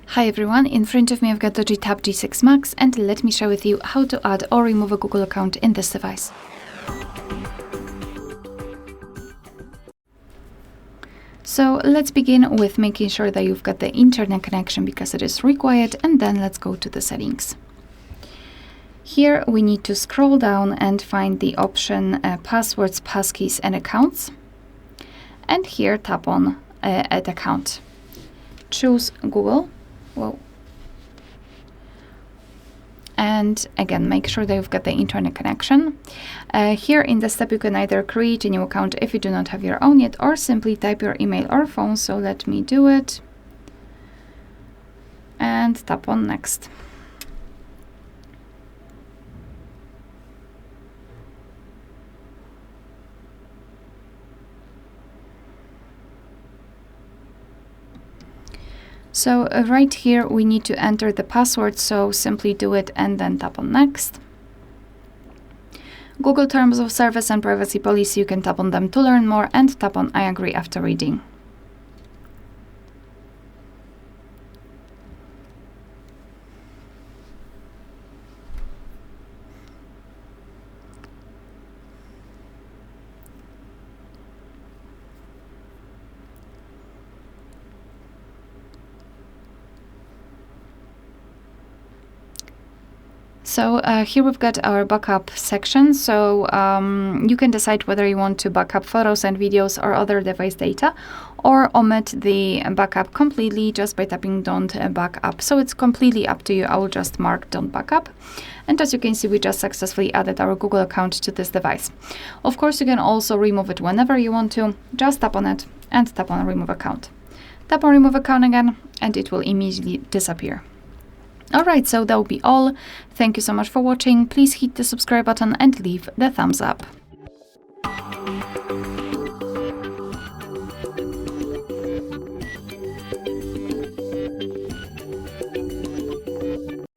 Hi everyone, in front of me I've got DOOGEE Tab G6 Max, and let me share with you how to add or remove a Google account in this device. So let's begin with making sure that you've got the internet connection because it is required, and then let's go to the settings. Here we need to scroll down and find the option Passwords, Passkeys and Accounts, and here tap on Add Account. Choose Google. Whoa. And again, make sure that you've got the internet connection. Here in the step, you can either create a new account if you do not have your own yet, or simply type your email or phone. So let me do it. And tap on Next. So right here we need to enter the password, so simply do it and then tap on Next. Google Terms of Service and Privacy Policy, you can tap on them to learn more and tap on I agree after reading. So here we've got our backup section, so you can decide whether you want to backup photos and videos or other device data, or omit the backup completely just by tapping Don't Backup. So it's completely up to you. I will just mark Don't Backup. And as you can see, we just successfully added our Google account to this device. Of course, you can also remove it whenever you want to. Just tap on it and tap on Remove Account. Tap on Remove Account again, and it will immediately disappear. Alright, so that will be all. Thank you so much for watching. Please hit the subscribe button and leave the thumbs up.